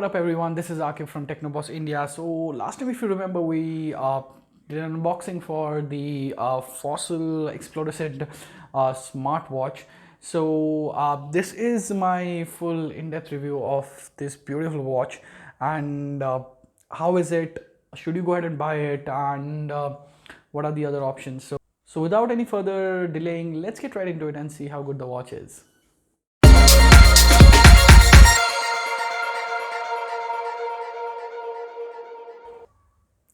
up everyone, this is Akif from Technoboss India. So last time if you remember we did an unboxing for the Fossil Explorisit smartwatch. So this is my full in-depth review of this beautiful watch and how is it, should you go ahead and buy it, and what are the other options. So without any further delaying, let's get right into it and see how good the watch is.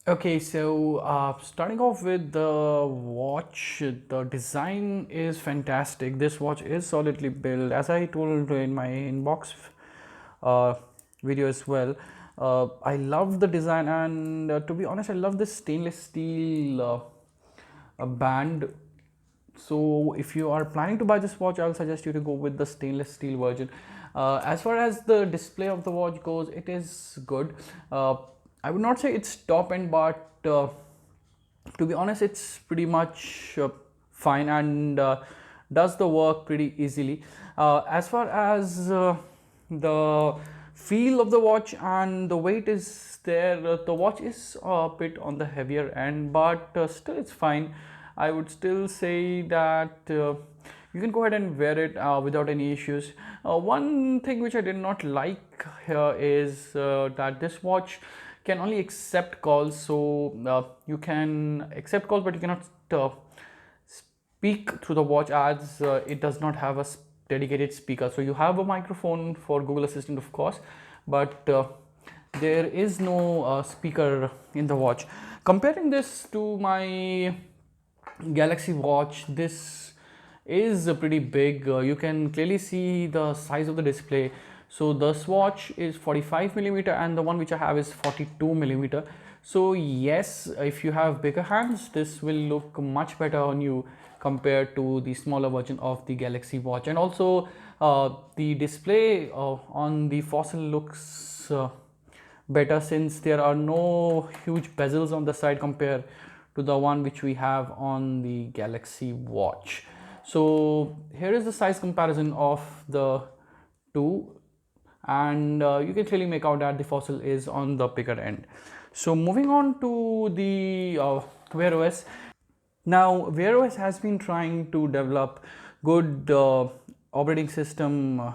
Okay, so starting off with the watch, the design is fantastic. This watch is solidly built, as I told in my inbox uh, video as well. I love the design, and to be honest, I love this stainless steel band. So if you are planning to buy this watch, I'll suggest you to go with the stainless steel version. As far as the display of the watch goes, it is good. I would not say it's top end, but to be honest, it's pretty much fine and does the work pretty easily. As far as the feel of the watch and the weight is there, the watch is a bit on the heavier end, but still it's fine. I would still say that you can go ahead and wear it without any issues. One thing which I did not like here is that this watch can only accept calls. So you can accept calls, but you cannot speak through the watch, as it does not have a dedicated speaker. So you have a microphone for Google Assistant, of course, but there is no speaker in the watch. Comparing this to my Galaxy Watch, this is pretty big. You can clearly see the size of the display. So the swatch is 45 millimeter and the one which I have is 42 millimeter. So yes, if you have bigger hands, this will look much better on you compared to the smaller version of the Galaxy Watch. And also the display on the Fossil looks better, since there are no huge bezels on the side compared to the one which we have on the Galaxy Watch. So here is the size comparison of the two, and you can clearly make out that the Fossil is on the bigger end. So moving on to the Wear OS. Now Wear OS has been trying to develop good operating system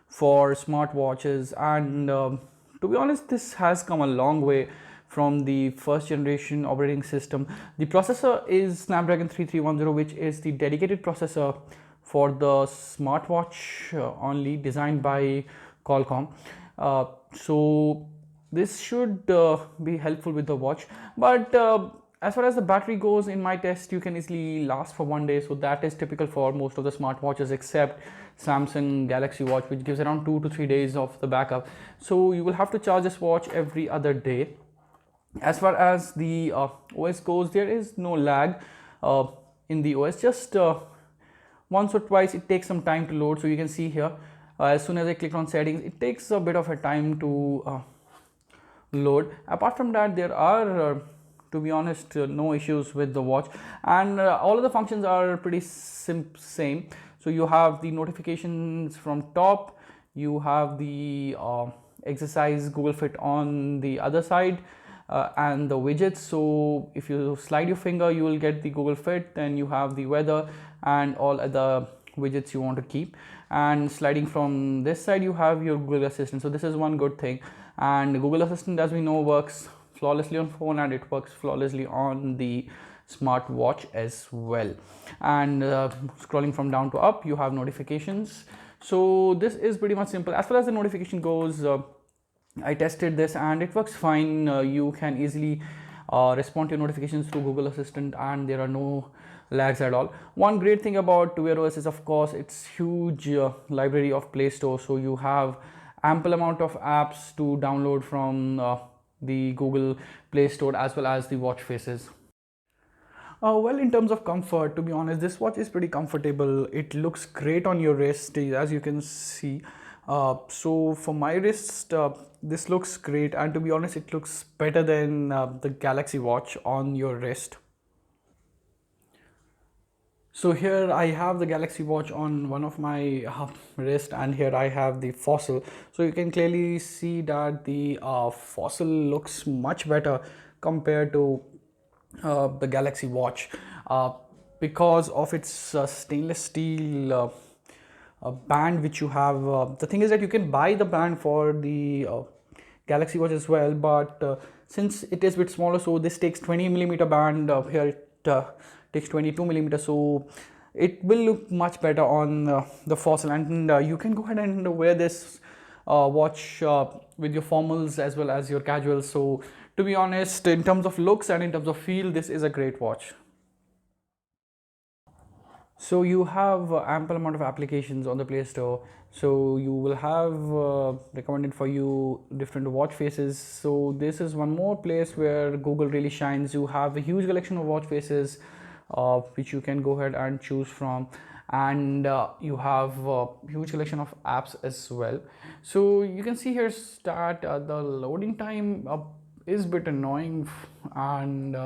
for smartwatches, and to be honest, this has come a long way from the first generation operating system. The processor is Snapdragon 3310, which is the dedicated processor for the smartwatch only, designed by Qualcomm. So this should be helpful with the watch, but as far as the battery goes, in my test you can easily last for 1 day. So that is typical for most of the smartwatches except Samsung Galaxy Watch, which gives around 2 to 3 days of the backup. So you will have to charge this watch every other day. As far as the OS goes, there is no lag in the OS. Just once or twice it takes some time to load. So you can see here, as soon as I click on settings, it takes a bit of a time to load. Apart from that, there are to be honest no issues with the watch, and all of the functions are pretty same. So you have the notifications from top, you have the exercise Google Fit on the other side, and the widgets. So if you slide your finger, you will get the Google Fit, then you have the weather and all other widgets you want to keep, and sliding from this side you have your Google Assistant. So this is one good thing, and Google Assistant, as we know, works flawlessly on phone and it works flawlessly on the smartwatch as well. And scrolling from down to up, you have notifications. So this is pretty much simple. As far as the notification goes, I tested this and it works fine. You can easily respond to your notifications through Google Assistant, and there are no lags at all. One great thing about Wear OS is, of course, its huge library of Play Store. So you have ample amount of apps to download from the Google Play Store as well as the watch faces. Well, in terms of comfort, to be honest, this watch is pretty comfortable. It looks great on your wrist, as you can see. So for my wrist, this looks great, and to be honest, it looks better than the Galaxy Watch on your wrist. So here I have the Galaxy Watch on one of my wrist, and here I have the Fossil. So you can clearly see that the Fossil looks much better compared to the Galaxy Watch, uh, because of its stainless steel band which you have. The thing is that you can buy the band for the Galaxy Watch as well, but since it is a bit smaller, so this takes 20 millimeter band. Here it takes 22 millimeter, so it will look much better on the Fossil, and you can go ahead and wear this watch with your formals as well as your casuals. So to be honest, in terms of looks and in terms of feel, this is a great watch. So you have ample amount of applications on the Play Store. So you will have recommended for you different watch faces. So this is one more place where Google really shines. You have a huge collection of watch faces, which you can go ahead and choose from, and you have a huge collection of apps as well. So you can see here that the loading time is a bit annoying, and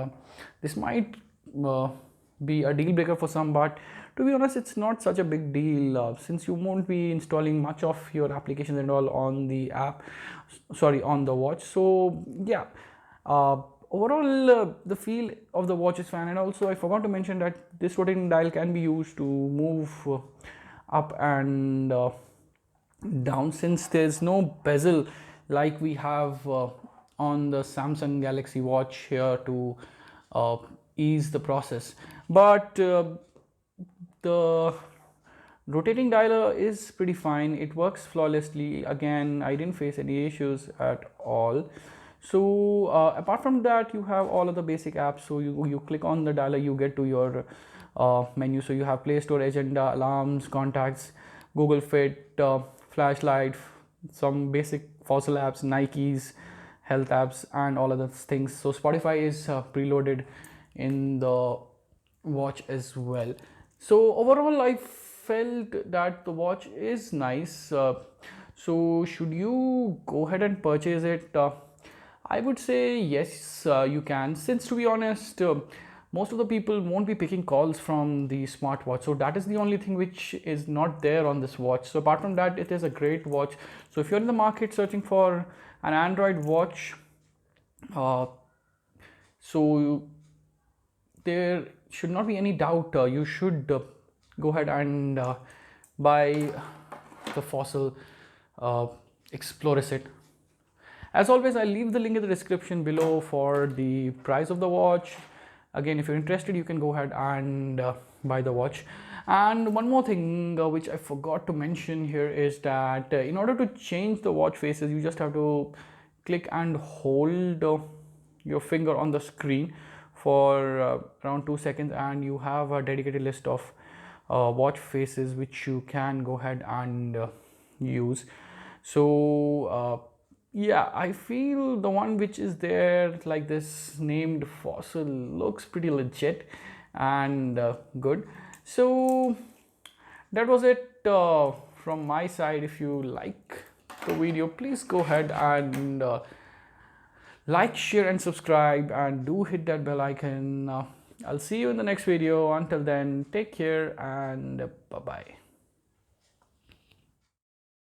this might uh, be a deal breaker for some, but to be honest, it's not such a big deal, since you won't be installing much of your applications and all on the app, sorry, on the watch. So yeah, overall the feel of the watch is fine. And also I forgot to mention that this rotating dial can be used to move up and down, since there's no bezel like we have on the Samsung Galaxy Watch here to uh, ease the process. But the rotating dialer is pretty fine. It works flawlessly. Again, I didn't face any issues at all. So apart from that, you have all of the basic apps. So you click on the dialer, you get to your menu. So you have Play Store, Agenda, Alarms, Contacts, Google Fit, Flashlight, some basic Fossil apps, Nikes, health apps, and all of those things. So Spotify is preloaded in the watch as well. So overall I felt that the watch is nice. So should you go ahead and purchase it? I would say yes, you can, since to be honest, most of the people won't be picking calls from the smartwatch, so that is the only thing which is not there on this watch. So apart from that, it is a great watch. So if you're in the market searching for an Android watch, uh, so there should not be any doubt, you should go ahead and buy the Fossil Explorisit. As always, I'll leave the link in the description below for the price of the watch. Again, if you're interested, you can go ahead and buy the watch. And one more thing which I forgot to mention here is that in order to change the watch faces, you just have to click and hold your finger on the screen for around 2 seconds, and you have a dedicated list of watch faces which you can go ahead and use. So yeah, I feel the one which is there like this named Fossil looks pretty legit and good. So that was it from my side. If you like the video, please go ahead and like, share and subscribe, and do hit that bell icon. I'll see you in the next video. Until then, take care and bye bye.